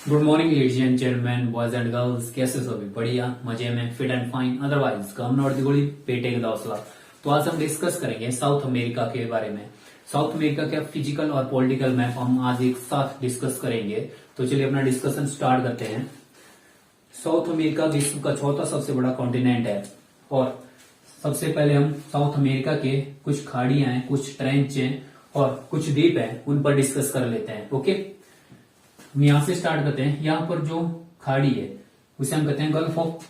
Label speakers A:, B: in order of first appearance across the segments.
A: Good morning ladies and gentleman, boys and girls. कैसे सभी? बढ़िया, मजे में, fit and fine. Otherwise come not the गोली, पेटे का हौसला। तो आज हम डिस्कस करेंगे साउथ अमेरिका के बारे में। साउथ अमेरिका का फिजिकल और पॉलिटिकल मैप हम आज एक साथ डिस्कस करेंगे। तो चलिए अपना डिस्कशन स्टार्ट करते हैं। साउथ अमेरिका विश्व का चौथा सबसे बड़ा कॉन्टिनेंट है और सबसे पहले हम साउथ अमेरिका के कुछ खाड़ियां हैं, कुछ ट्रेंच हैं और कुछ द्वीप हैं, उन पर डिस्कस कर लेते हैं। ओके, हम यहां से स्टार्ट करते हैं। यहां पर जो खाड़ी है उसे हम कहते हैं गल्फ ऑफ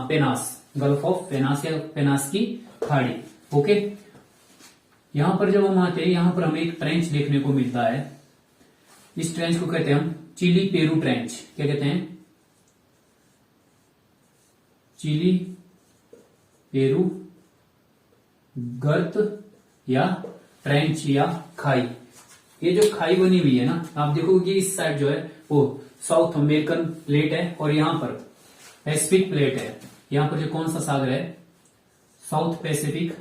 A: पेनास, गल्फ ऑफ पेनास या पेनास की खाड़ी। ओके, यहां पर जब हम आते हैं, यहां पर हमें एक ट्रेंच देखने को मिलता है। इस ट्रेंच को कहते हैं हम चिली पेरू ट्रेंच। क्या कहते हैं? चिली पेरू गर्त या ट्रेंच या खाई। ये जो खाई बनी हुई है ना, आप देखोगे इस साइड जो है वो साउथ अमेरिकन प्लेट है और यहां पर पैसिफिक प्लेट है। यहां पर जो कौन सा सागर है? South Pacific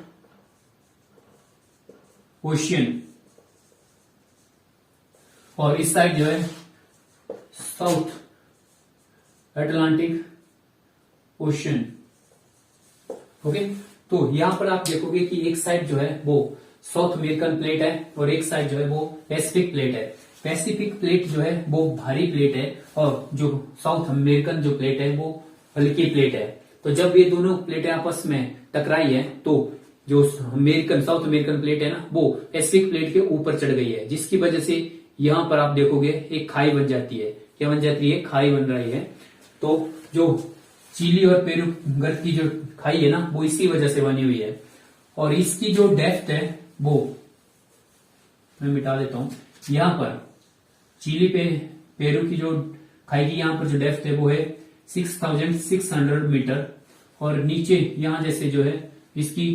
A: ocean. और इस साइड जो है साउथ अटलांटिक ओशियन। ओके, तो यहां पर आप देखोगे कि एक साइड जो है वो साउथ अमेरिकन प्लेट है और एक साइड जो है वो पैसिफिक प्लेट है। पैसिफिक प्लेट जो है वो भारी प्लेट है और जो साउथ अमेरिकन जो प्लेट है वो हल्की प्लेट है। तो जब ये दोनों प्लेटें आपस में टकराई है तो जो साउथ अमेरिकन प्लेट है ना, वो पैसिफिक प्लेट के ऊपर चढ़ गई है, जिसकी वजह से यहां पर आप देखोगे एक खाई बन जाती है। क्या बन जाती है? खाई बन रही है। तो जो चिली और पेरू गर्त की जो खाई है ना, वो इसी वजह से बनी हुई है। और इसकी जो डेप्थ है वो मैं मिटा देता हूं। यहां पर चिली पे पेरू की जो खाई की यहां पर जो डेप्थ है वो है 6600 मीटर और नीचे यहां जैसे जो है इसकी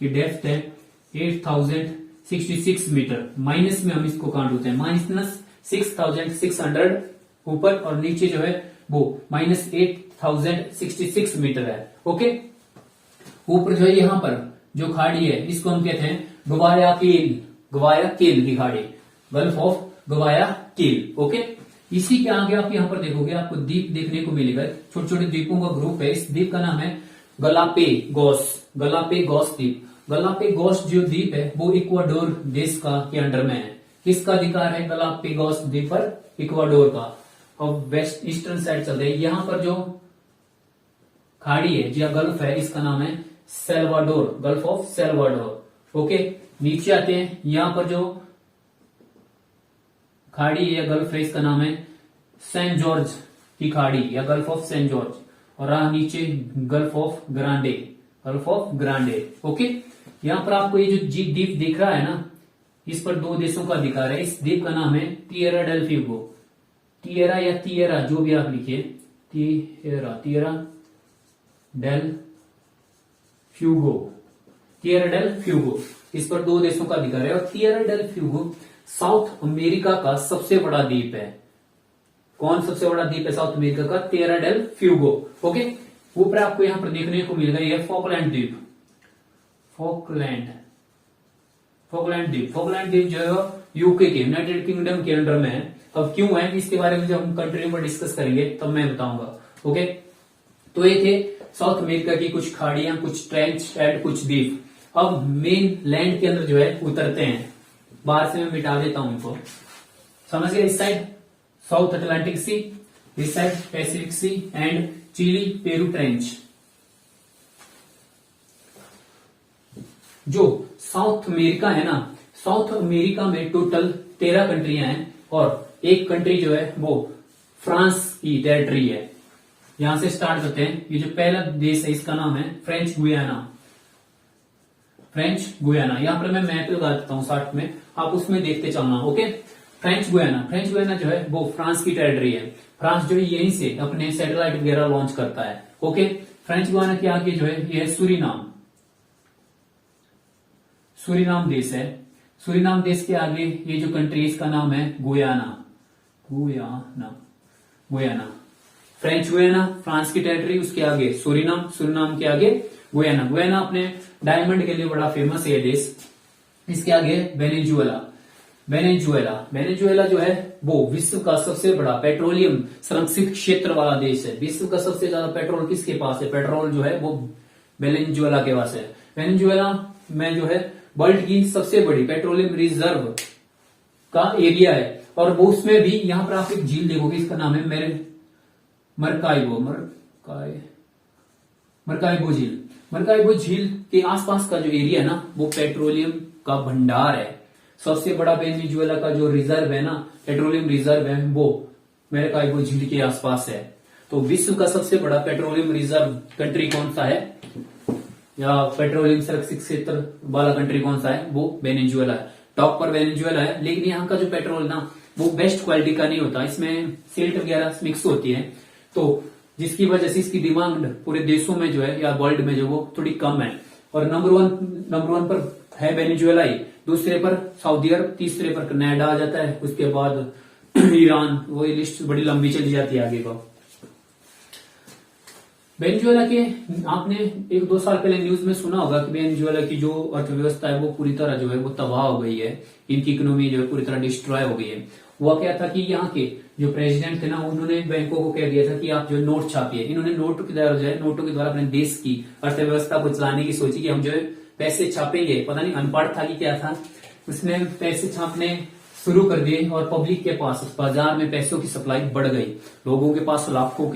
A: डेप्थ है 8066 मीटर। माइनस में हम इसको काउंट होते हैं, माइनस 6600 ऊपर और नीचे जो है वो माइनस 8066 मीटर है। ओके, ऊपर जो है यहां पर जो खाड़ी है इसको हम कहते हैं गवायाकिल की खाड़ी, गल्फ ऑफ गवायाकिल। ओके, इसी के आगे आप यहां पर देखोगे आपको द्वीप देखने को मिलेगा। छोटे छोटे द्वीपों का ग्रुप है। इस द्वीप का नाम है गलापेगोस, गलापेगोस द्वीप। गलापेगोस जो द्वीप है वो इक्वाडोर देश का के अंडर में है। किसका अधिकार है गलापेगोस द्वीप पर? इक्वाडोर का। और वेस्ट ईस्टर्न साइड चलते हैं। यहां पर जो खाड़ी है या गल्फ है इसका नाम है Salvador, gulf of Salvador. Okay, नीचे आते हैं। यहां पर जो खाड़ी है या गल्फ है इसका नाम है सेंट जॉर्ज की खाड़ी या गल्फ ऑफ सेंट जॉर्ज। और नीचे Gulf of Grande, Gulf of Grande. Okay, यहां पर आपको ये जो द्वीप दिख रहा है ना, इस पर दो देशों का अधिकार है। इस द्वीप का नाम है टिएरा डेल फ्यूगो। टिएरा या तिएरा जो भी आप लिखिए, Tierra del Fuego, Tierra del Fuego. इस पर दो देशों का अधिकार है और Tierra del Fuego South America का सबसे बड़ा द्वीप है। कौन सबसे बड़ा द्वीप है साउथ अमेरिका का? Tierra del Fuego. ओके, ऊपर आपको यहां पर देखने को मिलेगा यह फॉकलैंड द्वीप, फॉकलैंड द्वीप। फॉकलैंड द्वीप जो है यूके के, यूनाइटेड किंगडम के अंडर में है। अब क्यों है इसके बारे में जब हम कंट्री पर डिस्कस करेंगे तब मैं बताऊंगा। ओके, तो ये थे साउथ अमेरिका की कुछ खाड़ियां, कुछ ट्रेंच एंड कुछ द्वीप। अब मेन लैंड के अंदर जो है उतरते हैं। बाहर से मैं मिटा देता हूं इनको। समझ गए? इस साइड साउथ अटलांटिक सी, इस side Pacific C and chilli Peru trench. जो साउथ अमेरिका है ना, साउथ अमेरिका में टोटल 13 कंट्रियां हैं और एक कंट्री जो है वो फ्रांस की टेरिटरी है। यहां से स्टार्ट करते हैं। ये जो पहला देश है इसका नाम है फ्रेंच गुयाना, फ्रेंच गुयाना। यहां पर मैं मैप लगा देता हूं साथ में, आप उसमें देखते चलना। ओके, फ्रेंच गुयाना जो है वो फ्रांस की टेरिटरी है। फ्रांस जो है यहीं से अपने सैटेलाइट वगैरह लॉन्च करता है। ओके, फ्रेंच गुयाना के आगे जो है ये है सूरीनाम, सूरीनाम देश है। सूरीनाम देश के आगे ये जो कंट्री है इसका नाम है Guyana, Guyana. French Guiana France की टेरिटरी, उसके आगे सूरीनाम, सूरीनाम के आगे गुयाना। गुयाना अपने डायमंड के लिए बड़ा फेमस है ये देश। इसके आगे वेनेजुएला, वेनेजुएला। वेनेजुएला जो है वो विश्व का सबसे बड़ा पेट्रोलियम संरक्षित क्षेत्र वाला देश है। विश्व का सबसे ज्यादा पेट्रोल किसके पास है? पेट्रोल जो है वो वेनेजुएला के पास है। वेनेजुएला में जो है वर्ल्ड की सबसे बड़ी पेट्रोलियम रिजर्व का एरिया है, और वो उसमें भी यहाँ पर आप एक झील देखोगे, इसका नाम है मरकाइबो झील। मरकाइबो झील के आसपास का जो एरिया है ना, वो पेट्रोलियम का भंडार है। सबसे बड़ा वेनेजुएला का जो रिजर्व है ना, पेट्रोलियम रिजर्व है, वो मरकाइबो झील के आसपास है। तो विश्व का सबसे बड़ा पेट्रोलियम रिजर्व कंट्री कौन सा है, या पेट्रोलियम संरक्षित क्षेत्र वाला कंट्री कौन सा है? वो वेनेजुएला है। टॉप पर वेनेजुएला है, लेकिन यहाँ का जो पेट्रोल ना वो बेस्ट क्वालिटी का नहीं होता, इसमें सिल्ट वगैरह मिक्स होती है, तो जिसकी वजह से इसकी डिमांड पूरे देशों में जो है या वर्ल्ड में जो वो थोड़ी कम है। और नंबर वन पर है वेनेजुएला ही, दूसरे पर सऊदी अरब, तीसरे पर कनाडा आ जाता है, उसके बाद ईरान। वो लिस्ट बड़ी लंबी चली जाती है आगे को। वेनेजुएला के आपने 1-2 साल पहले न्यूज में सुना होगा कि वेनेजुएला की जो अर्थव्यवस्था है वो पूरी तरह जो है वो तबाह हो गई है, इनकी इकोनॉमी जो है पूरी तरह डिस्ट्रॉय हो गई है। हुआ क्या था कि यहाँ के जो प्रेसिडेंट थे ना, उन्होंने बैंकों को कह दिया था कि आप जो नोट छापिए। इन्होंने नोटों के द्वारा अपने देश की अर्थव्यवस्था को चलाने की सोची कि हम जो है पैसे छापेंगे। पता नहीं अनपढ़ था कि क्या था, उसने पैसे छापने शुरू कर दिए और पब्लिक के पास बाजार में पैसों की सप्लाई बढ़ गई। लोगों के पास लाखों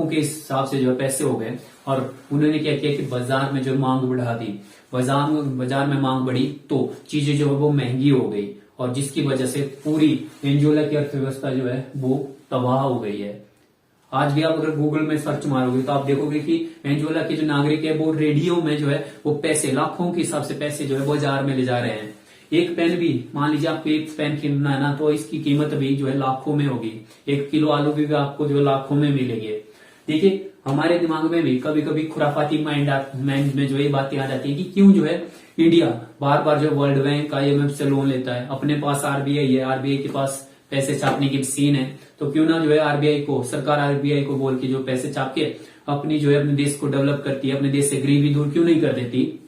A: के हिसाब से जो है पैसे हो गए, और उन्होंने क्या किया कि बाजार में जो मांग बढ़ा दी। बाजार में मांग बढ़ी तो चीजें जो है वो महंगी हो गई, और जिसकी वजह से पूरी वेनेजुएला की अर्थव्यवस्था जो है वो तबाह हो गई है। आज भी आप अगर गूगल में सर्च मारोगे तो आप देखोगे कि वेनेजुएला के जो नागरिक है वो रेडियो में जो है वो पैसे, लाखों के हिसाब से पैसे जो है बाजार में ले जा रहे हैं। एक पेन भी, मान लीजिए आपको एक पेन खरीदना है ना, तो इसकी कीमत भी जो है लाखों में होगी। 1 किलो आलू भी आपको जो है लाखों में मिलेंगे। देखिए हमारे दिमाग में भी कभी कभी खुराफाती माइंड में जो ये बातें आ जाती है कि क्यों जो है इंडिया बार बार जो वर्ल्ड बैंक IMF से लोन लेता है, अपने पास RBI है, RBI के पास पैसे छापने की मशीन है, तो क्यों ना जो है सरकार RBI को बोल के जो पैसे छाप के अपनी जो है अपने देश को डेवलप करती है, अपने देश से गरीबी दूर क्यों नहीं कर देती?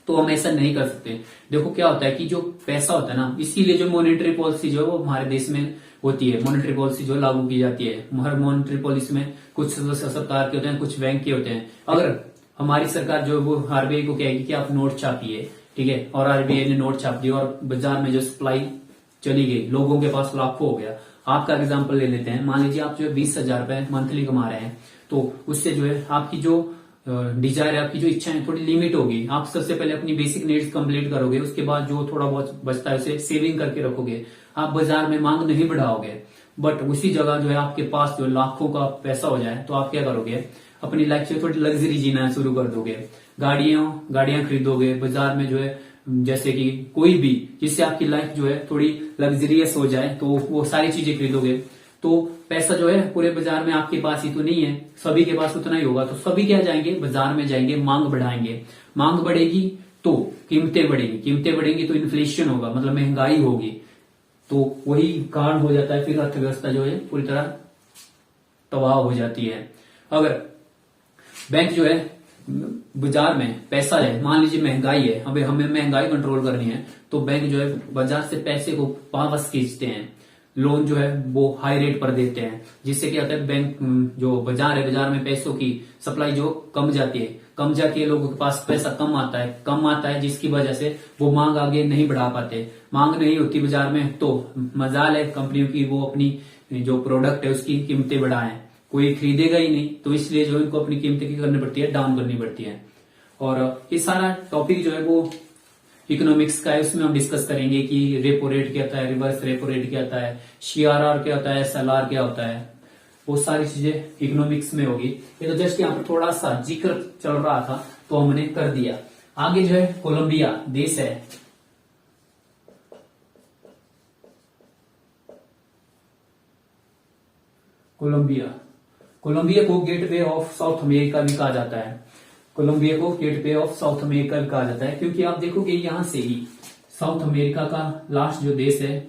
A: तो हम ऐसा नहीं कर सकते। देखो क्या होता है कि जो पैसा होता है ना, इसीलिए जो मॉनेटरी पॉलिसी जो है वो हमारे देश में होती है। मॉनेटरी पॉलिसी जो लागू की जाती है, हर मॉनेटरी पॉलिसी में कुछ सदस्य सरकार के होते हैं, कुछ बैंक के होते हैं। अगर हमारी सरकार जो वो RBI को कहेगी कि आप नोट छापिए, ठीक है, और RBI ने नोट छाप दिया और बाजार में जो सप्लाई चली गई, लोगों के पास लाखों हो गया। आपका एग्जाम्पल ले लेते हैं, मान लीजिए आप जो 20,000 रुपए मंथली कमा रहे हैं, तो उससे जो है आपकी जो डिजायर है, आपकी जो इच्छा है, थोड़ी लिमिट होगी। आप सबसे पहले अपनी बेसिक नीड्स कंप्लीट करोगे, उसके बाद जो थोड़ा बहुत बचता है उसे सेविंग करके रखोगे। आप बाजार में मांग नहीं बढ़ाओगे, बट उसी जगह जो है आपके पास जो लाखों का पैसा हो जाए तो आप क्या करोगे? अपनी लाइफ से थोड़ी लग्जरी जीना शुरू कर दोगे। गाड़ियां खरीदोगे बाजार में जो है, जैसे कि कोई भी जिससे आपकी लाइफ जो है थोड़ी लग्जरियस हो जाए, तो वो सारी चीजें खरीदोगे। तो पैसा जो है पूरे बाजार में आपके पास ही तो नहीं है, सभी के पास उतना ही होगा। तो सभी क्या जाएंगे? बाजार में जाएंगे, मांग बढ़ाएंगे। मांग बढ़ेगी तो कीमतें बढ़ेंगी तो इन्फ्लेशन होगा, मतलब महंगाई होगी। तो वही कारण हो जाता है, फिर अर्थव्यवस्था जो है पूरी तरह तबाह हो जाती है। अगर बैंक जो है बाजार में पैसा है, मान लीजिए महंगाई है, हमें महंगाई कंट्रोल करनी है, तो बैंक जो है बाजार से पैसे को वापस खींचते हैं, लोन जो है वो हाई रेट पर देते हैं, जिससे क्या होता है बैंक जो बाजार है, बाजार में पैसों की सप्लाई जो कम जाती है, लोगों के पास पैसा कम आता है, जिसकी वजह से वो मांग आगे नहीं बढ़ा पाते। मांग नहीं होती बाजार में तो मजाल है कंपनियों की, वो अपनी जो प्रोडक्ट है उसकी कीमतें बढ़ाएं, कोई खरीदेगा ही नहीं, तो इसलिए जो इनको अपनी कीमतें की करनी पड़ती है, डाउन करनी पड़ती है। और ये सारा टॉपिक जो है वो इकोनॉमिक्स का है, उसमें हम डिस्कस करेंगे कि रेपो रेट क्या होता है, रिवर्स रेपो रेट क्या होता है, CRR क्या होता है, SLR क्या होता है, वो सारी चीजें इकोनॉमिक्स में होगी। ये तो जस्ट यहाँ पर थोड़ा सा जिक्र चल रहा था तो हमने कर दिया। आगे जो है कोलंबिया देश है, कोलंबिया को गेटवे ऑफ साउथ अमेरिका भी कहा जाता है। कोलंबिया को गेटवे ऑफ साउथ अमेरिका कहा जाता है, क्योंकि आप देखोगे यहां से ही साउथ अमेरिका का लास्ट जो देश है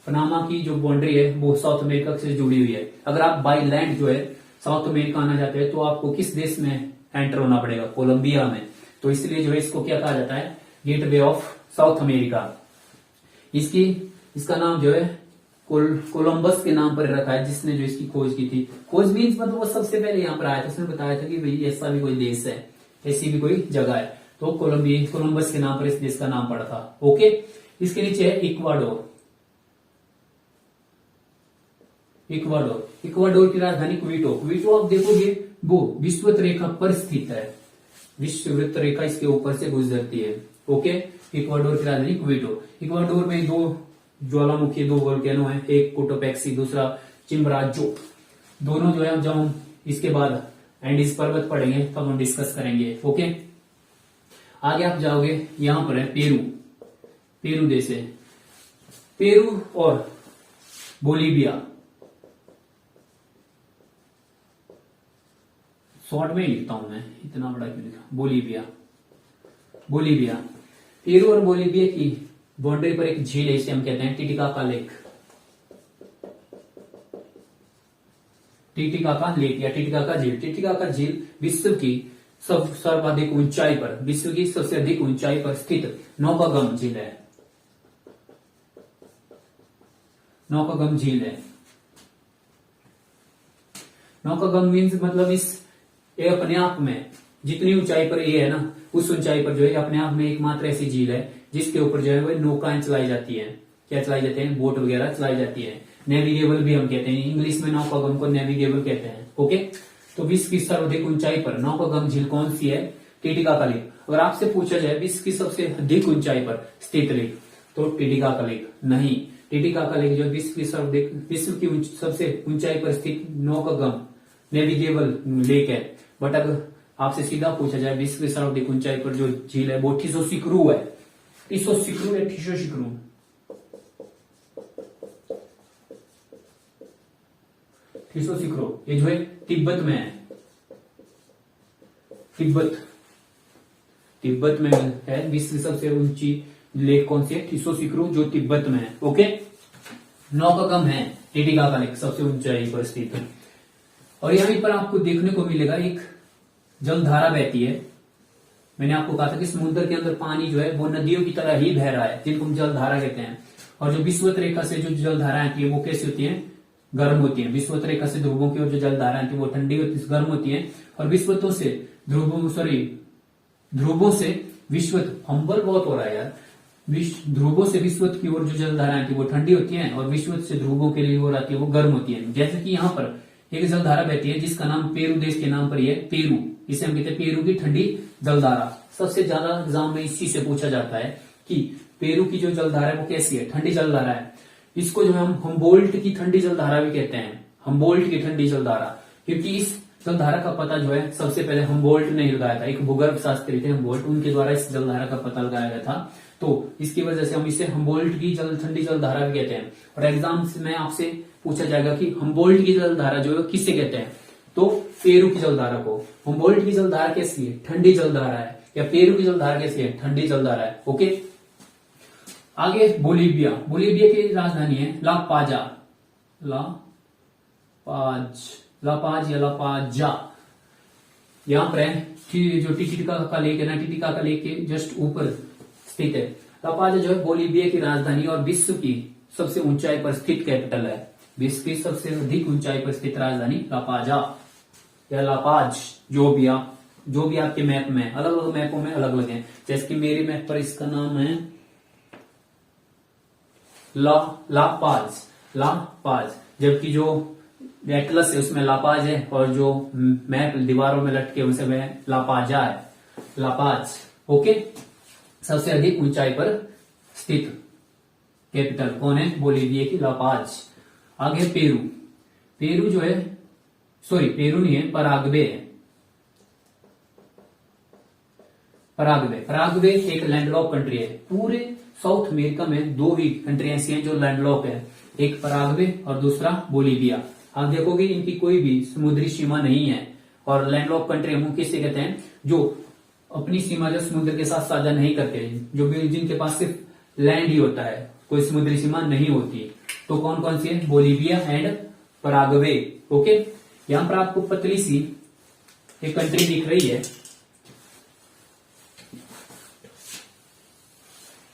A: पनामा की जो बाउंड्री है वो साउथ अमेरिका से जुड़ी हुई है। अगर आप बाई लैंड जो है साउथ अमेरिका आना चाहते हैं तो आपको किस देश में एंटर होना पड़ेगा? कोलंबिया में। तो इसलिए जो है इसको क्या कहा जाता है? Gateway of south America. इसकी इसका नाम जो है कोलंबस के नाम पर रखा है, जिसने जो इसकी खोज की थी। खोज मीन्स मतलब वो सबसे पहले यहाँ पर आया था, उसने बताया था कि भाई ऐसा भी कोई देश है, ऐसी भी कोई जगह है, तो कोलंबस के नाम पर इस देश का नाम पड़ा था। ओके, इसके नीचे है इक्वाडोर। इक्वाडोर की राजधानी क्विटो। क्विटो आप देखोगे वो विषुवत रेखा पर स्थित है, विषुवत रेखा इसके ऊपर से गुजरती है। ओके, इक्वाडोर की राजधानी क्विटो। इक्वाडोर में दो ज्वालामुखी, दो वोल्केनो है, एक कोटोपैक्सी, दूसरा चिम्बराजो। दोनों जो है, जब हम इसके बाद एंडीज पर्वत पढ़ेंगे तब हम डिस्कस करेंगे। ओके, आगे आप जाओगे, यहां पर है पेरू। पेरू देश है, पेरू और बोलीविया। शॉर्ट में ही लिखता हूं मैं, इतना बड़ा क्यों लिखा, बोलीविया। पेरू और बोलीविया की बाउंड्री पर एक झील है, इसे हम कहते हैं टिटिकाका लेक। टिटिकाका लेक या टिटिकाका झील। टिटिकाका झील विश्व की सर्वाधिक ऊंचाई पर, विश्व की सबसे अधिक ऊंचाई पर स्थित नौकागम झील है। नौकागम झील है। नौकागम मीन्स मतलब इस ये अपने आप में जितनी ऊंचाई पर ये है ना, उस ऊंचाई पर जो है अपने आप में एकमात्र ऐसी झील है जिसके ऊपर जो है वो नौकाएं चलाई जाती हैं। क्या चलाई जाती हैं? बोट वगैरह चलाई जाती है। नेविगेबल भी हम कहते हैं, इंग्लिश में नौकागम को नेविगेबल कहते हैं। ओके, तो विश्व की सर्वाधिक ऊंचाई पर नौकागम झील कौन सी है? Titicaca lake. अगर आपसे पूछा जाए विश्व की सबसे अधिक ऊंचाई पर स्थित लेक, तो टिटिकाका लेक नहीं। टिटिकाका लेक जो विश्व की सबसे ऊंचाई पर स्थित नौकागम नेविगेबल लेक है। बट अगर आपसे सीधा पूछा जाए विश्व की सर्वाधिक ऊंचाई पर जो झील है वो टिसोसिक्रू है। टिसोसिक्रू या टिसोसिक्रू, टिसोसिक्रू ये जो है तिब्बत में है। तिब्बत में है विश्व की सबसे ऊंची लेक। कौन सी है? टिसोसिक्रू, जो तिब्बत में है। ओके, नौकागम है टिटिकाका लेक, सबसे ऊंचाई पर स्थित है। और यहीं पर आपको देखने को मिलेगा एक जलधारा बहती है। मैंने आपको कहा था कि समुद्र के अंदर पानी जो है वो नदियों की तरह ही बह रहा है, जिनको हम जलधारा कहते हैं। और जो विषुवत रेखा से जो जलधाराएं आती है वो कैसी होती है? गर्म होती है। विषुवत रेखा से ध्रुवों की ओर जो जलधाराएं आती है वो ठंडी होती, गर्म होती है। और विषुवतों से ध्रुवों से विषुवत, हम्बल बहुत हो रहा है यार, ध्रुवों से विषुवत की ओर जो जलधाराएं आती है वो ठंडी होती है, और विषुवत से ध्रुवों के लिए ओर आती है वो गर्म होती है। जैसे कि यहाँ पर एक जलधारा बहती है जिसका नाम पेरू देश के नाम पर ही है, पेरू। इसे हम कहते हैं पेरू की ठंडी जलधारा। सबसे ज्यादा एग्जाम में इसी से पूछा जाता है कि पेरू की जो जलधारा है वो कैसी है? ठंडी जलधारा है। इसको जो हम हम्बोल्ट की ठंडी जलधारा भी कहते हैं, हम्बोल्ट की ठंडी जलधारा, क्योंकि इस जलधारा का पता जो है सबसे पहले हम्बोल्ट ने लगाया था। एक भूगर्भ शास्त्री थे हम्बोल्ट, उनके द्वारा इस जलधारा का पता लगाया गया था। तो इसकी वजह से हम इसे हम्बोल्ट की ठंडी जलधारा भी कहते हैं। और एग्जाम में आपसे पूछा जाएगा कि हम्बोल्ट की जलधारा जो है किससे कहते हैं? तो पेरू की जलधारा को। हम्बोल्ट की जलधारा कैसी है? ठंडी जलधारा है। या पेरू की जलधारा कैसी है? ठंडी जलधारा है। ओके, आगे बोलीविया। बोलीविया की राजधानी है ला पाजा। लापाज या लापाजा। यहां पर है जो टिटिकाका लेक है ना, टिटिकाका लेक के जस्ट ऊपर स्थित है। लापाजा जो है बोलीविया की राजधानी और विश्व की सबसे ऊंचाई पर स्थित कैपिटल है। विश्व की सबसे अधिक ऊंचाई पर स्थित राजधानी लापाजा या लापाज, जो भी आपके मैप में, अलग अलग मैपों में अलग अलग है। जैसे कि मेरे मैप पर इसका नाम है लापाज, जबकि जो एटलस है उसमें लापाज है, और जो मैप दीवारों में लटके उनसे वह लापाजा है, लापाज। ओके, सबसे अधिक ऊंचाई पर स्थित कैपिटल कौन है? बोलीविया की लापाज। आगे पेरू। पेरू जो है, सॉरी पेरू नहीं है, पराग्वे है। पराग्वे एक लैंडलॉक कंट्री है। पूरे साउथ अमेरिका में दो ही कंट्री ऐसी हैं जो लैंडलॉक है, एक पराग्वे और दूसरा बोलीविया। आप देखोगे इनकी कोई भी समुद्री सीमा नहीं है। और लैंडलॉक कंट्री हम किसे कहते हैं? जो अपनी सीमा जो समुद्र के साथ साझा नहीं करते, जो भी जिनके पास सिर्फ लैंड ही होता है, कोई समुद्री सीमा नहीं होती। तो कौन कौन सी है? Bolivia and Paraguay. ओके, यहां पर आपको पतली सी एक कंट्री दिख रही है,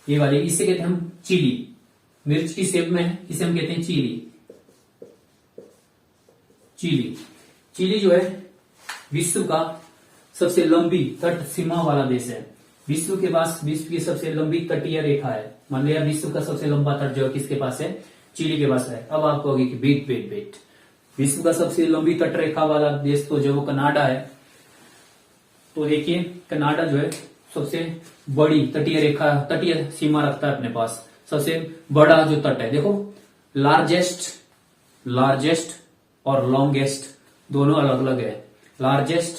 A: ये वाली, इसे कहते हैं हम चिली। मिर्च की शेप में है, इसे हम कहते हैं चिली। चिली चिली जो है विश्व का सबसे लंबी तट सीमा वाला देश है। विश्व की सबसे लंबी तटीय रेखा है। मान लिया विश्व का सबसे लंबा तट जो है किसके पास है? चिली के पास है। अब आप कहोगे कि वेट, विश्व का सबसे लंबी तट रेखा वाला देश तो जो वो कनाडा है। तो देखिए कनाडा जो है सबसे बड़ी तटीय सीमा रखता है अपने पास। सबसे बड़ा जो तट है, देखो लार्जेस्ट और लॉन्गेस्ट दोनों अलग अलग है। Largest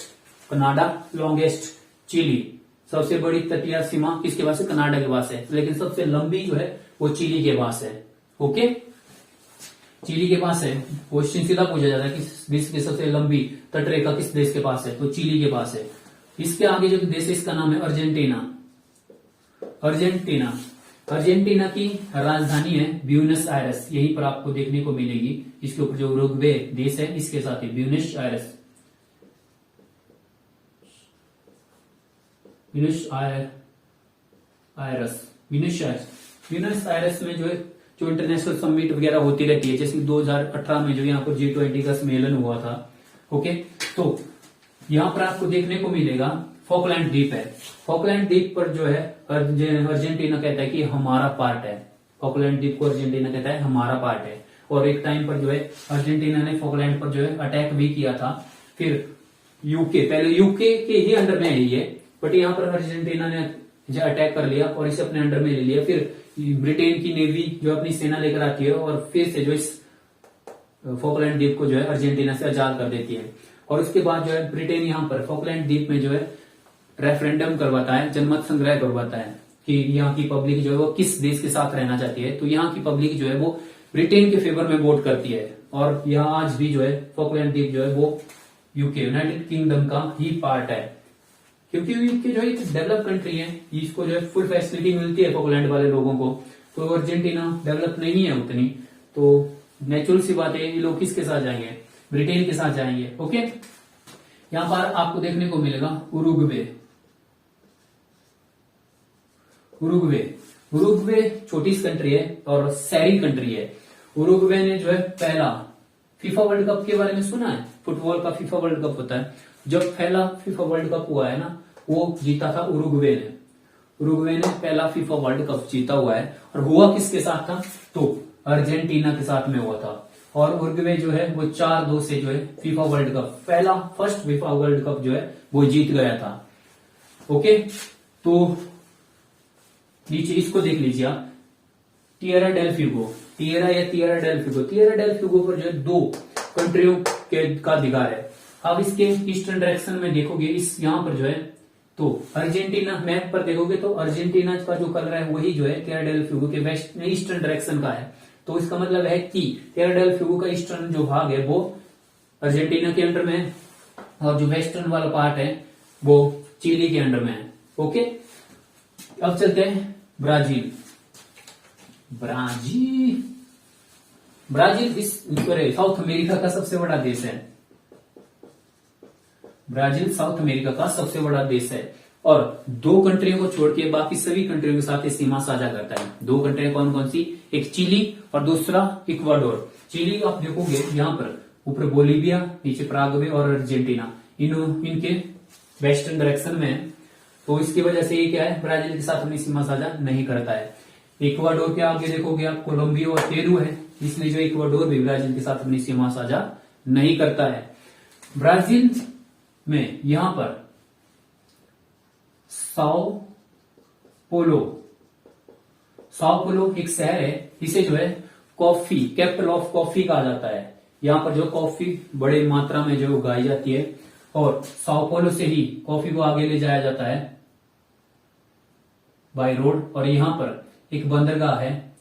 A: Canada, longest Chile. सबसे बड़ी तटीय सीमा किसके पास है? कनाडा के पास है। लेकिन सबसे लंबी जो है वो चिली के पास है। ओके, चिली के पास है। क्वेश्चन सीधा पूछा जाता है कि विश्व की सबसे लंबी तटरेखा किस देश के पास है? तो चिली के पास है। इसके आगे जो देश है इसका नाम है अर्जेंटीना। अर्जेंटीना की राजधानी है ब्यूनस आयरस। यहीं पर आपको देखने को मिलेगी। इसके ऊपर जो उरुग्वे देश है इसके साथ ही ब्यूनस आयरस में जो इंटरनेशनल समिट वगैरह होती रहती है, जैसे 2018 में जो यहाँ पर G20 का सम्मेलन हुआ था। ओके, तो यहाँ पर आपको देखने को मिलेगा फॉकलैंड द्वीप है। फॉकलैंड द्वीप पर जो है अर्जेंटीना कहता है कि हमारा पार्ट है। फॉकलैंड द्वीप को अर्जेंटीना कहता है हमारा पार्ट है। और एक टाइम पर जो है अर्जेंटीना ने फॉकलैंड पर जो है अटैक भी किया था। फिर पहले यूके के ही अंडर में है ये, बट यहाँ पर अर्जेंटीना ने जो अटैक कर लिया और इसे अपने अंडर में ले लिया। फिर ब्रिटेन की नेवी जो अपनी सेना लेकर आती है और फिर से जो इस फॉकलैंड द्वीप को जो है अर्जेंटीना से आजाद कर देती है। और उसके बाद जो है ब्रिटेन यहाँ पर फॉकलैंड द्वीप में जो है रेफरेंडम करवाता है, जनमत संग्रह करवाता है कि यहाँ की पब्लिक जो है वो किस देश के साथ रहना चाहती है। तो यहाँ की पब्लिक जो है वो ब्रिटेन के फेवर में वोट करती है। और यहाँ आज भी जो है फॉकलैंड द्वीप जो है वो यूके यूनाइटेड किंगडम का ही पार्ट है। क्योंकि यूके जो है एक डेवलप कंट्री है, इसको जो है फुल फैसिलिटी मिलती है फॉकलैंड वाले लोगों को। तो अर्जेंटीना डेवलप नहीं है उतनी, तो नेचुरल सी बात है ये लोग किसके साथ जाएंगे? ब्रिटेन के साथ जाएंगे। ओके, यहां पर आपको देखने को मिलेगा उरुग्वे छोटी कंट्री है और शहरी कंट्री है। उरुग्वे ने जो है पहला फीफा वर्ल्ड कप के बारे में सुना है? फुटबॉल का फीफा वर्ल्ड कप होता है। जब पहला फीफा वर्ल्ड कप हुआ है ना, वो जीता था उरुग्वे ने पहला फीफा वर्ल्ड कप जीता हुआ है। और हुआ किसके साथ था? तो अर्जेंटीना के साथ में हुआ था। और उरुग्वे जो है वो 4-2 से जो है FIFA world cup first FIFA world cup जो है वो जीत गया था। ओके, तो नीचे इसको देख लीजिए आप, टिएरा डेल फ्यूगो पर जो है 2 कंट्रियों का अधिकार है। अब इसके ईस्टर्न डायरेक्शन में देखोगे, इस यहाँ पर जो है तो अर्जेंटीना मैप पर देखोगे तो अर्जेंटीना का जो कलर है वही जो है टिएरा डेल फ्यूगो के वेस्ट में ईस्टर्न डायरेक्शन का है। तो इसका मतलब है कि टिएरा डेल फ्यूगो का ईस्टर्न जो भाग है वो अर्जेंटीना के अंडर में है और जो वेस्टर्न वाला पार्ट है वो चिली के अंडर में है। ओके, अब चलते हैं ब्राजील इस साउथ अमेरिका का सबसे बड़ा देश है। ब्राजील साउथ अमेरिका का सबसे बड़ा देश है और 2 कंट्रियों को छोड़ के बाकी सभी कंट्रियों के साथ सीमा साझा करता है। 2 कंट्रियां कौन कौन सी? एक चिली और दूसरा इक्वाडोर। चिली आप देखोगे यहाँ पर ऊपर बोलीविया, नीचे पराग्वे और अर्जेंटीना, इनके वेस्टर्न डायरेक्शन में है। तो इसकी वजह से ये क्या है, ब्राजील के साथ अपनी सीमा साझा नहीं करता है। इक्वाडोर के आगे देखोगे आप कोलंबिया और पेरू है, इसलिए जो इक्वाडोर भी ब्राजील के साथ अपनी सीमा साझा नहीं करता है। ब्राजील में यहां पर साओ पोलो एक शहर है, इसे जो है कॉफी कैपिटल ऑफ कॉफी कहा जाता है। यहाँ पर जो कॉफी बड़े मात्रा में जो उगाई जाती है और साओ पोलो से ही कॉफी को आगे ले जाया जाता है बाय रोड। और यहाँ पर एक बंदरगाह है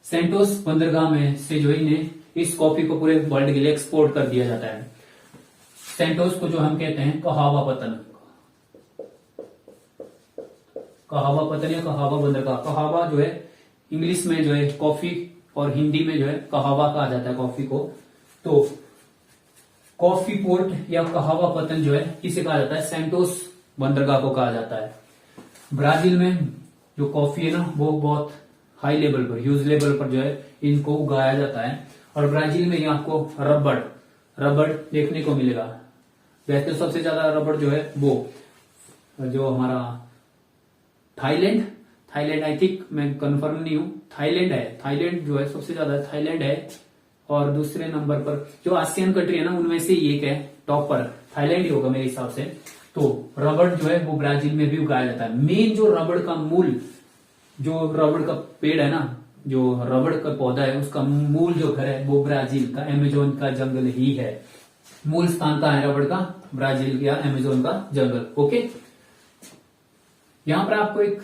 A: सेंटोस बंदरगाह में से जो इन्हें इस कॉफी को पूरे वर्ल्ड के लिए एक्सपोर्ट कर दिया जाता है। सेंटोस को जो हम कहते हैं कहावा पतन या कहावा बंदरगाह। कहावा जो है इंग्लिश में जो है कॉफी और हिंदी में जो है कहावा कहा जाता है कॉफी को। तो कॉफी पोर्ट या कहावा पतन जो है किसे कहा जाता है? सेंटोस बंदरगाह को कहा जाता है। ब्राजील में जो कॉफी है ना वो बहुत हाई लेवल पर, ह्यूज लेवल पर जो है इनको उगाया जाता है। और ब्राजील में आपको रबड़ देखने को मिलेगा। वैसे तो सबसे ज्यादा रबड़ जो है वो जो हमारा थाईलैंड आई थिंक, मैं कंफर्म नहीं हूं, थाईलैंड जो है सबसे ज्यादा, थाईलैंड है। और दूसरे नंबर पर जो आसियान कंट्री है ना उनमें से एक है, टॉप पर थाईलैंड ही होगा मेरे हिसाब से। तो रबड़ जो है वो ब्राजील में भी उगाया जाता है। मेन जो रबड़ का मूल, जो रबड़ का पेड़ है ना, जो रबड़ का पौधा है उसका मूल जो घर है वो ब्राजील का अमेजोन का जंगल ही है। मूल स्थान का है रबड़ का, ब्राजील या अमेजोन का जंगल। ओके, यहां पर आपको एक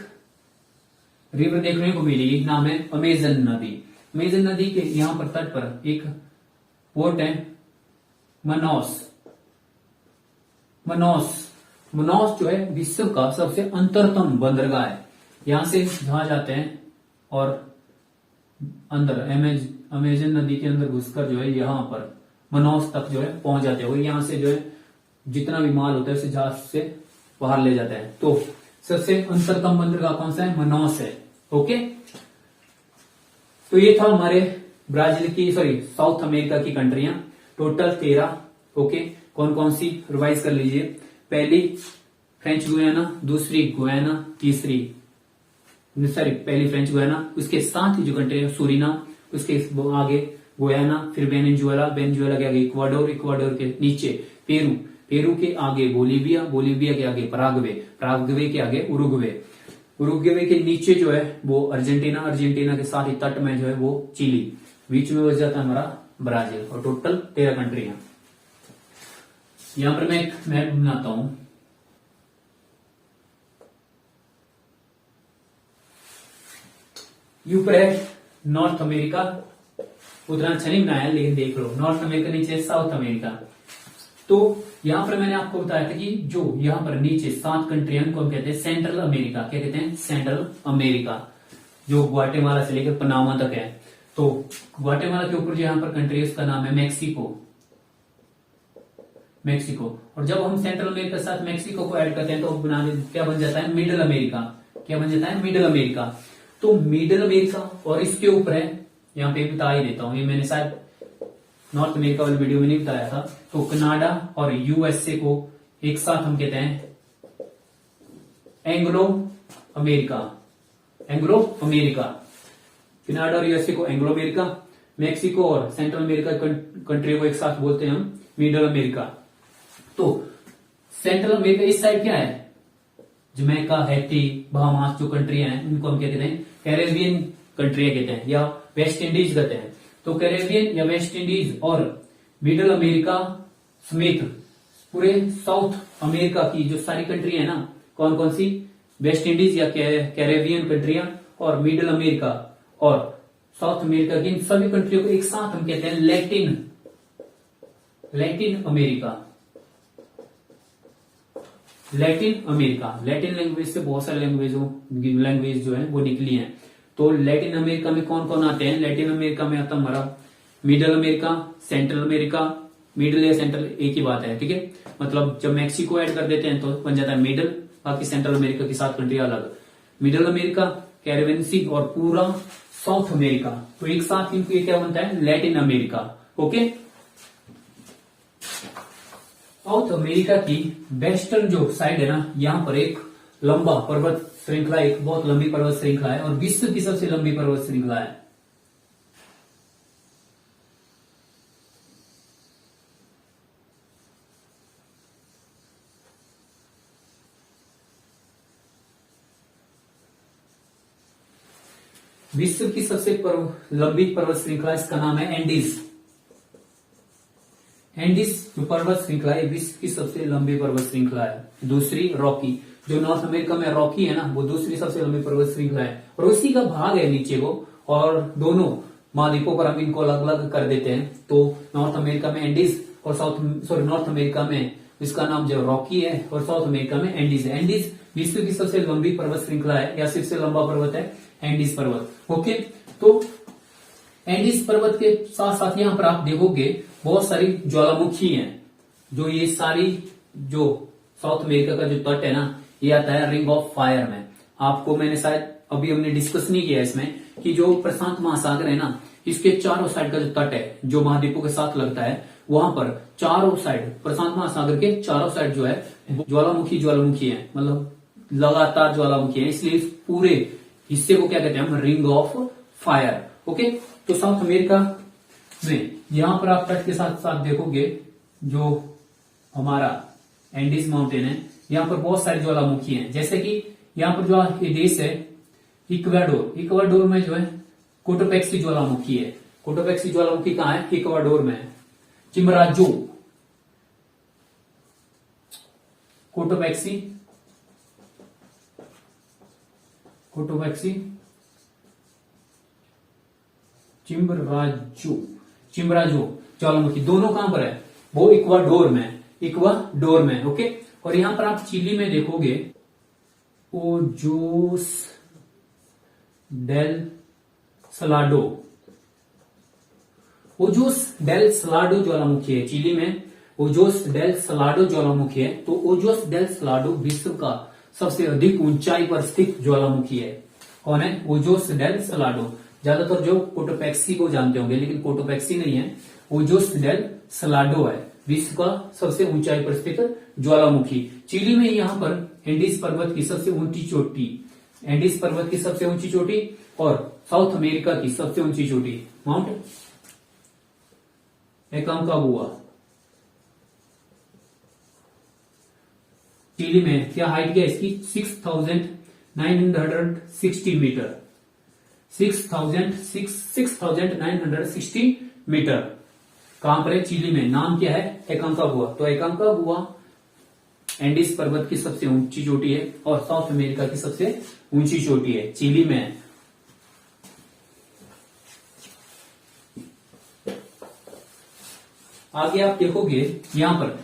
A: रिवर देखने को मिलेगी, नाम है अमेजन नदी। अमेजन नदी के यहां पर तट पर एक पोर्ट है मनाउस जो है विश्व का सबसे अंतरतम बंदरगाह है। यहां से जहाज आते हैं और अंदर अमेजन नदी के अंदर घुसकर जो है यहां पर मनाउस तक जो है पहुंच जाते हैं। और यहां से जो है जितना भी माल होता है उसे जहाज से बाहर ले जाते हैं। तो सबसे अंतरतम बंदरगाह कौन सा है? मनाउस है। ओके, तो ये था हमारे ब्राजील की, साउथ अमेरिका की कंट्रियां, टोटल 13। ओके, कौन कौन सी रिवाइज कर लीजिए। पहली फ्रेंच गुयाना, दूसरी गुयाना, पहली फ्रेंच गुयाना, उसके साथ ही जो कंट्री है सूरीनाम, उसके आगे गुयाना, फिर वेनेजुएला के आगे इक्वाडोर के नीचे पेरू के आगे बोलीविया के आगे पराग्वे के आगे उरुग्वे के नीचे जो है वो अर्जेंटीना के साथ ही तट में जो है वो चिली, बीच में बच जाता है हमारा ब्राजील। और टोटल 13 कंट्रियां। यहां पर मैं एक मैप बनाता हूं। ऊपर है नॉर्थ अमेरिका, उतना अच्छा नहीं बनाया लेकिन देख लो, नॉर्थ अमेरिका, नीचे साउथ अमेरिका। तो यहां पर मैंने आपको बताया था कि जो यहां पर नीचे 7 कंट्रियां को हम कहते हैं सेंट्रल अमेरिका। क्या कहते हैं? सेंट्रल अमेरिका, जो ग्वाटेमाला से लेकर पनामा तक है। तो ग्वाटेमाला के ऊपर जो यहां पर कंट्री है उसका नाम है मैक्सिको। और जब हम सेंट्रल अमेरिका के साथ मैक्सिको को ऐड करते हैं तो क्या बन जाता है? Middle America. तो मिडिल अमेरिका और इसके ऊपर है, यहां पे बता ही देता हूं, ये मैंने शायद नॉर्थ अमेरिका वाली वीडियो में नहीं बताया था। तो कनाडा और यूएसए को एक साथ हम कहते हैं एंग्लो अमेरिका। कनाडा और यूएसए को एंग्लो अमेरिका, मैक्सिको और सेंट्रल अमेरिका कंट्री को एक साथ बोलते हैं हम मिडिल अमेरिका। तो सेंट्रल अमेरिका इस साइड क्या है? जमैका, हैती, बहामास जो कंट्री हैं उनको हम क्या कहते हैं? कैरेबियन कंट्रियां कहते हैं या वेस्ट इंडीज कहते हैं। तो कैरेबियन या वेस्ट इंडीज और मिडिल अमेरिका समेत पूरे साउथ अमेरिका की जो सारी कंट्री है ना, कौन कौन सी? वेस्ट इंडीज या कैरेबियन कंट्रियां और मिडिल अमेरिका और साउथ अमेरिका की इन सभी कंट्रियों को एक साथ हम कहते हैं लैटिन अमेरिका। लैटिन लैंग्वेज से बहुत सारे लैंग्वेज जो है वो निकली हैं। तो लैटिन अमेरिका में कौन कौन आते हैं? लैटिन अमेरिका में आता हमारा middle America, central America. Middle या सेंट्रल एक ही बात है, ठीक है। मतलब जब मैक्सिको ऐड कर देते हैं तो बन जाता है मिडिल, बाकी सेंट्रल अमेरिका की 7 कंट्री अलग। मिडिल अमेरिका, कैरेबियन सी और पूरा साउथ अमेरिका, तो एक साथ इनको क्या बनता है? Latin America. Okay, south America की वेस्टर्न जो साइड है ना, यहां पर एक लंबा पर्वत श्रृंखला, एक बहुत लंबी पर्वत श्रृंखला है और विश्व की सबसे लंबी पर्वत श्रृंखला है। विश्व की सबसे लंबी पर्वत श्रृंखला, इसका नाम है एंडीज जो पर्वत श्रृंखला है विश्व की सबसे लंबी पर्वत श्रृंखला है। दूसरी रॉकी, जो नॉर्थ अमेरिका में रॉकी है ना, वो दूसरी सबसे लंबी पर्वत श्रृंखला है और उसी का भाग है नीचे को, और दोनों महाद्वीपों पर हम इनको अलग अलग कर देते हैं। तो नॉर्थ अमेरिका में एंडीज और नॉर्थ अमेरिका में इसका नाम जो रॉकी है और साउथ अमेरिका में एंडीज है। एंडीज विश्व की सबसे लंबी पर्वत श्रृंखला है या सबसे लंबा पर्वत है एंडीज पर्वत। ओके, तो एंडीज पर्वत के साथ साथ यहां पर आप देखोगे बहुत सारी ज्वालामुखी हैं। जो ये सारी जो साउथ अमेरिका का जो तट है ना, ये आता है रिंग ऑफ फायर में। आपको मैंने शायद अभी हमने डिस्कस नहीं किया इसमें कि जो प्रशांत महासागर है ना, इसके चारों साइड का जो तट है जो महाद्वीपों के साथ लगता है, वहां पर चारों साइड प्रशांत महासागर के चारों साइड जो है ज्वालामुखी है, मतलब लगातार ज्वालामुखी है, इसलिए इस पूरे हिस्से को क्या कहते हैं हम, रिंग ऑफ फायर। ओके, तो साउथ अमेरिका में यहां पर आप तट के साथ साथ देखोगे जो हमारा एंडीज माउंटेन है, यहाँ पर बहुत सारे ज्वालामुखी हैं। जैसे कि यहाँ पर जो ये देश है इक्वाडोर में जो है कोटोपेक्सी ज्वालामुखी है। कोटोपेक्सी ज्वालामुखी कहाँ है? इक्वाडोर में है। चिमराजो कोटोपेक्सी चिमराजो ज्वालामुखी दोनों कहां पर है? वो इक्वाडोर में। ओके, और यहां पर आप चिली में देखोगे ओजोस डेल सलाडो ज्वालामुखी है। चिली में ओजोस डेल सलाडो ज्वालामुखी है। तो ओजोस डेल सलाडो विश्व का सबसे अधिक ऊंचाई पर स्थित ज्वालामुखी है। कौन है? Ojos del Salado. ज्यादातर जो कोटोपेक्सी को जानते होंगे, लेकिन कोटोपेक्सी नहीं है, ओजोस डेल सलाडो है विश्व का सबसे ऊंचाई पर स्थित ज्वालामुखी। चिली में यहाँ पर एंडीज पर्वत की सबसे ऊंची चोटी और साउथ अमेरिका की सबसे ऊंची चोटी माउंट एकांकागुआ। चिली में क्या हाइट क्या है इसकी? 6,960 मीटर। 6,960 मीटर। कहां पर है? चिली में। नाम क्या है? एकांकागुआ। तो एकांकागुआ एंडीज पर्वत की सबसे ऊंची चोटी है और साउथ अमेरिका की सबसे ऊंची चोटी है, चिली में है। आगे आप देखोगे यहां पर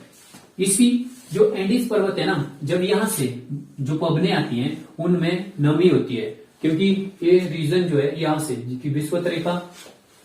A: इसी जो एंडीज पर्वत है ना, जब यहां से जो पवने आती हैं उनमें नमी होती है, क्योंकि ये रीजन जो है यहां से विषुवत रेखा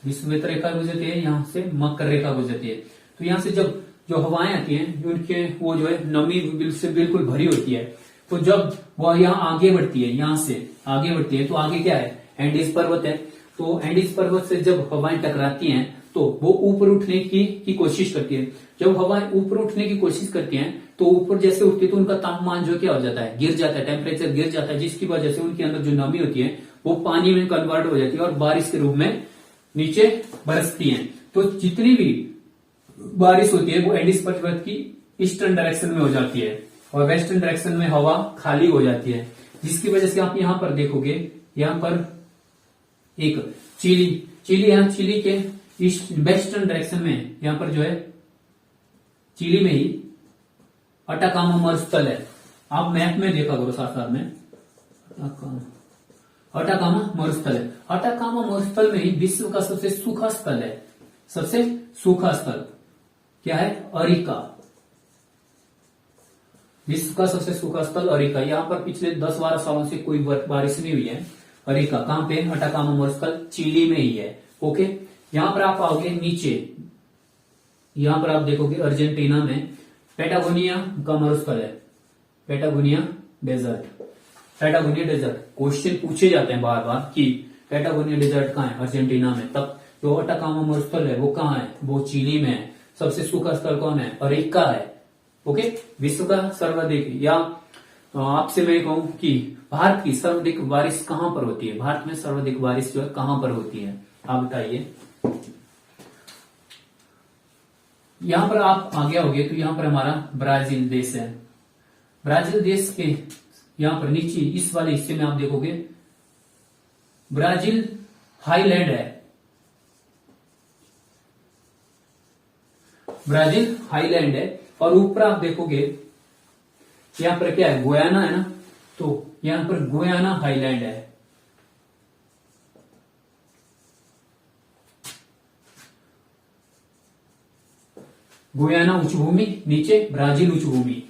A: गुजरती है, यहां से मकर रेखा गुजरती है। तो यहां से जब जो हवाएं आती हैं उनके वो जो है नमी से बिल्कुल भरी होती है। तो जब वह यहाँ आगे बढ़ती है, यहां से आगे बढ़ती है, तो आगे क्या है? एंडीज पर्वत है। तो एंडीज पर्वत से जब हवाएं टकराती हैं तो वो ऊपर उठने की कोशिश करती है। जब हवाएं ऊपर उठने की कोशिश करती हैं तो ऊपर जैसे उठती है तो उनका तापमान जो क्या हो जाता है? गिर जाता है, टेम्परेचर गिर जाता है, जिसकी वजह से उनके अंदर जो नमी होती है वो पानी में कन्वर्ट हो जाती है और बारिश के रूप में नीचे बरसती है। तो जितनी भी बारिश होती है वो एंडीज पर्वत की ईस्टर्न डायरेक्शन में हो जाती है और वेस्टर्न डायरेक्शन में हवा खाली हो जाती है, जिसकी वजह से आप यहां पर देखोगे, यहां पर एक चिली के ईस्ट वेस्टर्न डायरेक्शन में यहां पर जो है चिली में ही अटाकामा मरुस्थल है। आप मैप में देखा करो साथ में, अटाकामा मरुस्थल है। अटाकामा मरुस्थल में ही विश्व का सबसे सूखा स्थल है। सबसे सूखा स्थल क्या है? अरिका। विश्व का सबसे सूखा स्थल अरिका। यहां पर पिछले 10-12 सालों से कोई बारिश नहीं हुई है। अरिका कहां पे? अटाकामा मरुस्थल चिली में ही है। ओके, यहां पर आप आओगे नीचे, यहां पर आप देखोगे अर्जेंटीना में पैटागोनिया का मरुस्थल है। Patagonia desert. क्वेश्चन पूछे जाते हैं बार बार कि पैटागोनिया डेजर्ट कहां है? अर्जेंटीना में। तब जो अटाकामा मरुस्थल है वो कहां है? वो चिली में है। सबसे सूखा स्थल कौन है? अरिका है। ओके, विश्व का सर्वाधिक, या आपसे मैं कहूं कि भारत की सर्वाधिक बारिश कहां पर होती है? भारत में सर्वाधिक बारिश जो है कहां पर होती है? आप बताइए। यहां पर आप आगे आओगे तो यहां पर हमारा ब्राजील देश है। ब्राजील देश के यहां पर नीचे इस वाले हिस्से में आप देखोगे ब्राजील हाईलैंड है। ब्राजील हाईलैंड है और ऊपर आप देखोगे यहां पर क्या है? गुयाना है ना, तो यहां पर गुयाना हाईलैंड है। गुयाना उच्च भूमि, नीचे ब्राजील उच्च भूमि।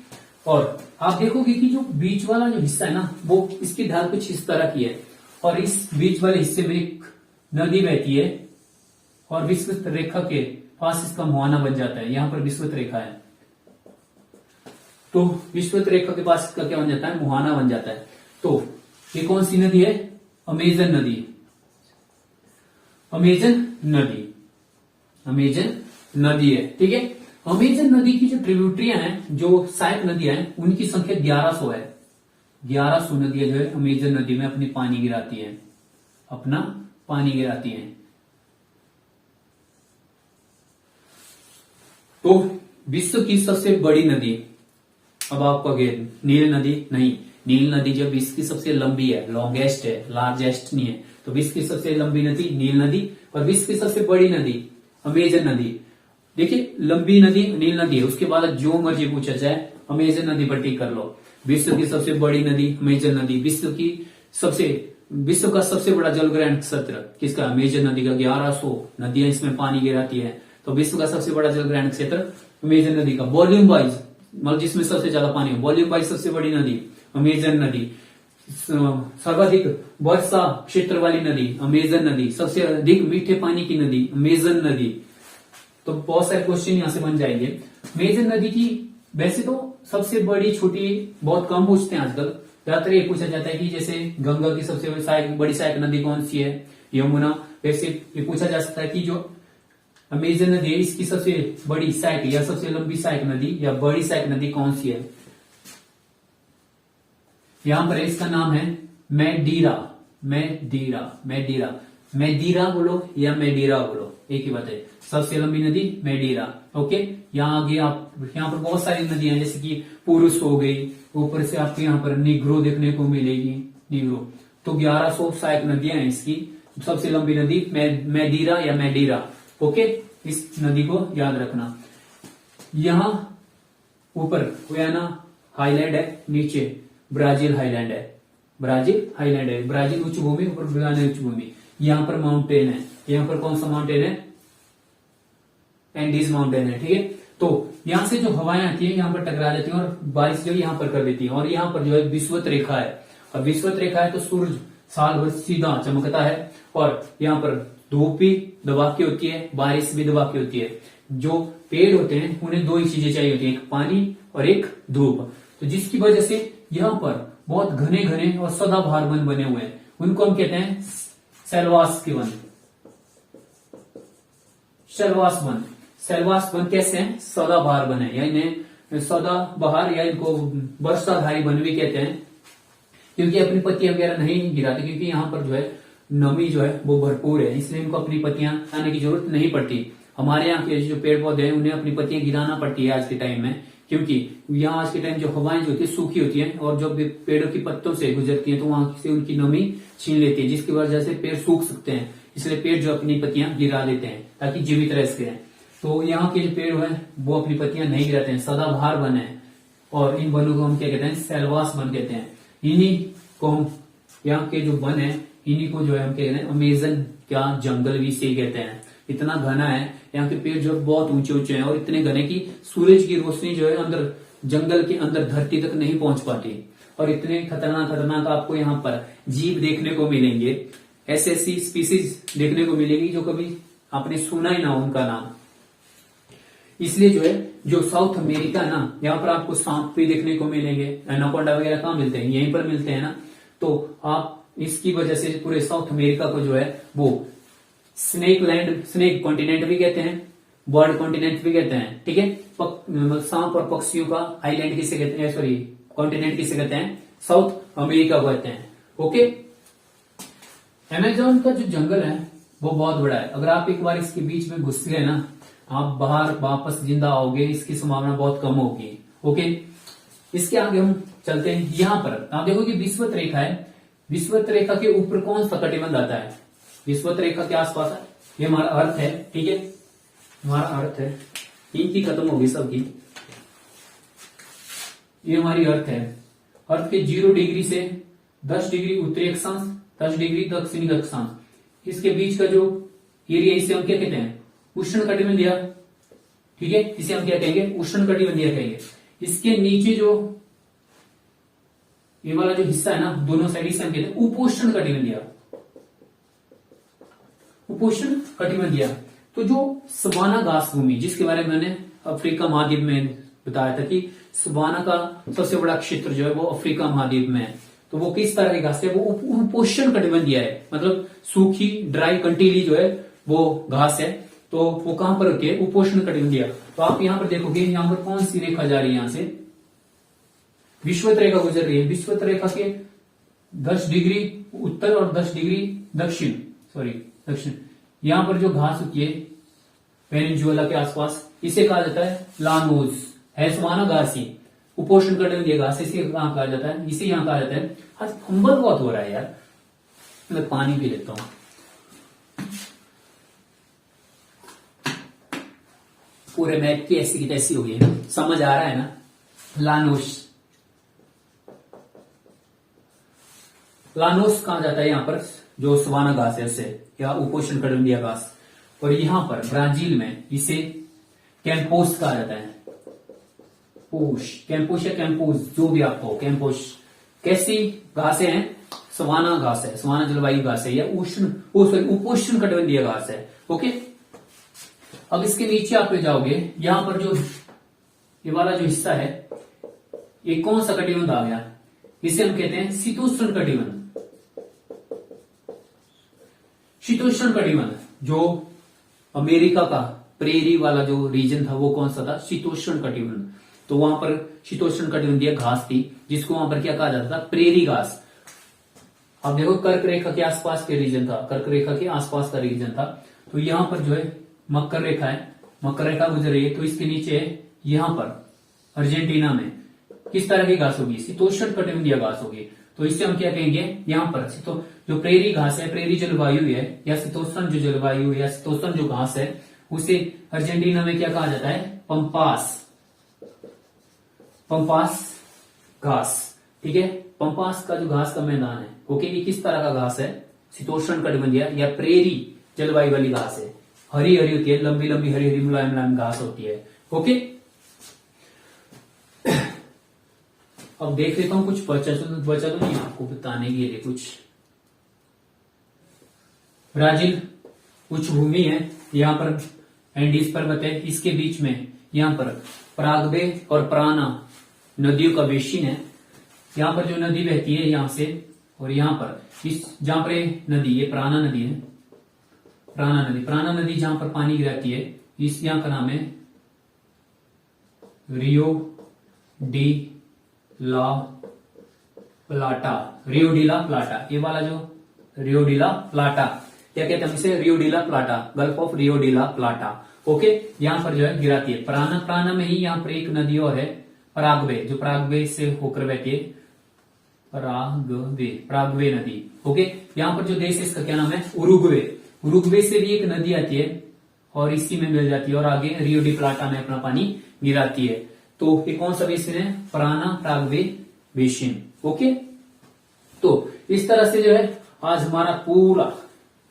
A: और आप देखोगे कि जो बीच वाला जो हिस्सा है ना, वो इसकी ढाल कुछ इस तरह की है और इस बीच वाले हिस्से में एक नदी बहती है और विषुवत रेखा के पास इसका मुहाना बन जाता है। यहां पर विषुवत रेखा है तो विषुवत रेखा के पास इसका क्या बन जाता है? मुहाना बन जाता है। तो ये कौन सी नदी है? अमेजन नदी, अमेजन नदी, अमेजन नदी है। ठीक है, अमेजन नदी की जो ट्रिब्यूटरियां हैं, जो सहायक नदियां हैं, उनकी संख्या 1100 है। 1100 नदियां जो है अमेजन नदी में अपनी पानी गिराती हैं, अपना पानी गिराती हैं। तो विश्व की सबसे बड़ी नदी, अब आपको अगेन नील नदी नहीं, नील नदी जब विश्व की सबसे लंबी है, लॉन्गेस्ट है, लार्जेस्ट नहीं है, तो विश्व की सबसे लंबी नदी नील नदी, और विश्व की सबसे बड़ी नदी अमेजन नदी। देखिए, लंबी नदी नील नदी है, उसके बाद जो मर्जी पूछा जाए अमेजन नदी पर टिक कर लो। विश्व की सबसे बड़ी नदी अमेजन नदी, विश्व का सबसे बड़ा जलग्रहण क्षेत्र किसका? अमेजन नदी का। 1100 नदियां इसमें पानी गिराती है, तो विश्व का सबसे बड़ा जलग्रहण क्षेत्र अमेजन नदी का। वॉल्यूम वाइज, मतलब जिसमें सबसे ज्यादा पानी है, वॉल्यूम वाइज सबसे बड़ी नदी अमेजन नदी। सर्वाधिक वर्षा क्षेत्र वाली नदी अमेजन नदी। सबसे अधिक मीठे पानी की नदी अमेजन नदी। तो बहुत सारे क्वेश्चन यहां से बन जाएंगे। अमेजन नदी की वैसे तो सबसे बड़ी छोटी बहुत कम पूछते हैं आजकल, ज्यादातर ये पूछा जाता है कि जैसे गंगा की सबसे बड़ी सहायक नदी कौन सी है, यमुना। वैसे ये पूछा जा सकता है कि जो अमेजन नदी है इसकी सबसे बड़ी सहायक या सबसे लंबी सहायक नदी या बड़ी सहायक नदी कौन सी है। यहां पर इसका नाम है मैडीरा, मैडीरा, मैडीरा। मैडीरा बोलो या मैडीरा बोलो, एक ही बात है। सबसे लंबी नदी मैडीरा। ओके, यहाँ आगे आप यहाँ पर बहुत सारी नदियां जैसे कि पुरुष हो गई, ऊपर से आपको यहाँ पर निग्रो देखने को मिलेगी, निग्रो। तो 1100 सहायक नदियां हैं इसकी। सबसे लंबी नदी मैडीरा या मैडीरा। ओके, इस नदी को याद रखना। यहाँ ऊपर गुयाना हाईलैंड है, नीचे ब्राजील हाईलैंड है, ब्राजील हाईलैंड है। ब्राजील उच्च भूमि, ऊपर गुयाना उच्च भूमि। यहाँ पर माउंटेन है, यहाँ पर कौन सा माउंटेन है? एंडीज माउंटेन है। ठीक है, तो यहाँ से जो हवाएं आती है यहाँ पर टकरा जाती है और बारिश जो यहाँ पर कर देती है। और यहाँ पर जो है विषुवत रेखा है, और विषुवत रेखा है तो सूरज साल भर सीधा चमकता है, और यहाँ पर धूप भी दबा के होती है, बारिश भी दबा के होती है। जो पेड़ होते हैं उन्हें दो ही चीजें चाहिए होती है, एक पानी और एक धूप। तो जिसकी वजह से यहाँ पर बहुत घने घने और सदाबहार वन बने हुए हैं, उनको हम कहते हैं सेलवास के one, Silvassa one. Silvassa one कैसे हैं? सदाबहार वन है, या इन्हें सदाबहार या इनको वर्षाधारी वन भी कहते हैं, क्योंकि अपनी पत्तियां वगैरह नहीं गिराते, क्योंकि यहाँ पर जो है नमी जो है वो भरपूर है, इसलिए इनको अपनी पत्तियां आने की जरूरत नहीं पड़ती। हमारे यहाँ के जो पेड़ पौधे हैं उन्हें अपनी पत्तियां गिराना पड़ती है आज के टाइम में, क्योंकि यहाँ आज के टाइम जो हवाएं जो होती है सूखी होती है, और जो पेड़ों की पत्तों से गुजरती है तो वहां से उनकी नमी छीन लेती है, जिसकी वजह से पेड़ सूख सकते हैं। इसलिए पेड़ जो अपनी पत्तियां गिरा देते हैं ताकि जीवित रह सके। तो यहाँ के जो पेड़ हैं वो अपनी पत्तियां नहीं गिराते हैं, सदाबहार वन है, और इन वनों को हम क्या कहते हैं? सेलवास वन कहते हैं। इन्हीं को हम, यहाँ के जो वन है इन्हीं को जो है हम कहते हैं अमेजन का जंगल भी से कहते हैं। इतना घना है यहाँ के पेड़ जो बहुत ऊंचे ऊंचे हैं, और इतने घने की सूरज की रोशनी जो है अंदर जंगल के अंदर धरती तक नहीं पहुंच पाती। और इतने खतरनाक खतरनाक आपको यहाँ पर जीव देखने को मिलेंगे, ऐसी स्पीसीज देखने को मिलेगी जो कभी आपने सुना ही ना हो उनका नाम। इसलिए जो है जो साउथ अमेरिका ना, यहाँ पर आपको सांप भी देखने को मिलेंगे, एनाकोंडा वगैरह कहाँ मिलते हैं? यहीं पर मिलते हैं ना। तो आप इसकी वजह से पूरे साउथ अमेरिका को जो है वो स्नेक लैंड, स्नेक कॉन्टिनेंट भी कहते हैं, बर्ड कॉन्टिनेंट भी कहते हैं। ठीक है, सांप और पक्षियों का आइलैंड किसे कहते हैं? सॉरी, कॉन्टिनेंट किसे कहते हैं? साउथ अमेरिका को कहते हैं। ओके, अमेज़न का जो जंगल है वो बहुत बड़ा है। अगर आप एक बार इसके बीच में घुस गए ना, आप बाहर वापस जिंदा आओगे इसकी संभावना बहुत कम होगी। ओके, इसके आगे हम चलते हैं। यहाँ पर आप देखो कि विषुवत रेखा है, विषुवत रेखा के ऊपर कौन सा कटिबंध आता है? विषुवत रेखा के आसपास है, ये हमारा अर्थ है। ठीक है, हमारा अर्थ है, इनकी खत्म होगी सबकी। ये हमारी अर्थ है, अर्थ के 0 डिग्री से 10 डिग्री उत्तरी अक्षांश, 10 डिग्री दक्षिणी अक्षांश, इसके बीच का जो एरिया, इसे हम क्या कहते हैं? उष्ण कटिबंधीय। ठीक है, इसे हम क्या कहेंगे? उष्ण कटिबंधीय कहेंगे। इसके नीचे जो ये वाला जो हिस्सा है ना, दोनों साइड, इसे हम कहते हैं उपोष्ण कटिबंधीय, उपोष्ण कटिबंधीय। तो जो सवाना घास भूमि, जिसके बारे में मैंने अफ्रीका महाद्वीप में बताया था कि सवाना का सबसे बड़ा क्षेत्र जो है वो अफ्रीका महाद्वीप में है, तो वो किस तरह की घास है, वो उपोष्ण कटिबंधीय है, मतलब सूखी ड्राई कंटीली जो है वो घास है। तो वो कहां पर होती है, उपोष्ण कटिबंधीय। तो आप यहां पर देखोगे यहां पर कौन सी रेखा जा रही है, यहां से विषुवत रेखा गुजर रही है। विषुवत रेखा के 10 डिग्री उत्तर और 10 डिग्री दक्षिण यहां पर जो घास होती है पेनिनसुला के आसपास, इसे कहा जाता है लानोज, है सवाना घास ही, उपोष्ण कटिबंधीय घास, इसे कहां कहा जाता है, इसे यहां कहा जाता है। आज फंबल बहुत हो रहा है यार, मैं पानी पी लेता हूं। पूरे मैप की ऐसी की तैसी हो गई है, समझ आ रहा है ना। लानोस कहा जाता है यहां पर जो सवाना घास है उससे, या उपोष्ण कटिबंधीय घास। और यहां पर ब्राजील में इसे कैंपोस कहा जाता है। कैंपोश या कैंपोस जो भी आपको, कैंपोश कैसी घासें हैं, सवाना घास है, सवाना जलवायु घास है, या उपोष्ण कटिबंधीय घास है। ओके, अब इसके नीचे आप जाओगे, यहां पर जो ये वाला जो हिस्सा है, ये कौन सा कटिबंध आ गया, इसे हम कहते हैं शीतोष्ण कटिबंध। शीतोष्ण कटिबंध जो अमेरिका का प्रेरी वाला जो रीजन था वो कौन सा था, शीतोष्ण कटिबंध। तो वहां पर शीतोष्ण कटिबंधीय घास थी, जिसको वहां पर क्या कहा जाता था, प्रेरी घास। अब देखो कर्क रेखा के आसपास के रीजन था, कर्क रेखा के आसपास का रीजन था। तो यहां पर जो है मकर रेखा है, मकर रेखा गुजर रही है, तो इसके नीचे यहां पर अर्जेंटीना में किस तरह की घास होगी, शीतोष्ण कटिबंधीय घास होगी। तो इससे हम क्या कहेंगे, यहां पर जो प्रेरी घास है, प्रेरी जलवायु है, या शीतोष्ण जो जलवायु या शीतोष्ण जो घास है, उसे अर्जेंटीना में क्या कहा जाता है, पंपास घास। ठीक है, पंपास का जो घास का मैदान है, ओके, ये किस तरह का घास है, शीतोष्ण कटिबंधीय या प्रेरी जलवायु वाली घास है। हरी हरी होती है, लंबी लंबी हरी हरी मुलायम मुलायम घास होती है। ओके, अब देख लेता हूं कुछ बचा तो नहीं आपको बताने के लिए कुछ। ब्राजील उच्च भूमि है, यहाँ पर एंडीज पर्वत है, इसके बीच में यहाँ पर पराग्वे और प्राना नदियों का बेसिन है। यहाँ पर जो नदी बहती है यहाँ से, और यहाँ पर इस जहां पर नदी, ये प्राना नदी है, प्राना नदी जहां पर पानी गिराती है, इस यहाँ का नाम है रियो डी ला प्लाटा। ये वाला जो रियो डी ला प्लाटा, क्या कहते हैं इसे, Rio de la Plata, Gulf of Rio de la Plata. Okay, यहाँ पर जो है गिराती है। प्राना में ही यहाँ पर एक नदी और है, पराग्वे, जो पराग्वे से होकर बहती है, पराग्वे नदी। ओके, यहाँ पर जो देश है इसका क्या नाम है, उरुग्वे से भी एक नदी आती है और इसी में मिल जाती है, और आगे रियो डी प्लाटा में अपना पानी गिराती है। तो ये कौन सा बेसिन है, पराग्वे बेसिन। ओके, तो इस तरह से जो है आज हमारा पूरा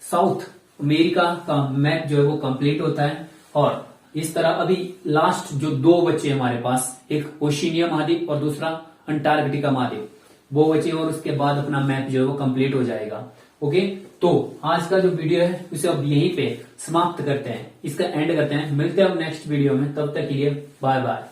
A: साउथ अमेरिका का मैप जो है वो कंप्लीट होता है। और इस तरह अभी लास्ट जो 2 बचे हमारे पास, एक ओशिनिया महाद्वीप और दूसरा अंटार्कटिका महाद्वीप, वो बचे, और उसके बाद अपना मैप जो है वो कंप्लीट हो जाएगा। ओके, तो आज का जो वीडियो है उसे अब यहीं पे समाप्त करते हैं, इसका एंड करते हैं। मिलते हैं अब नेक्स्ट वीडियो में, तब तक के लिए बाय बाय।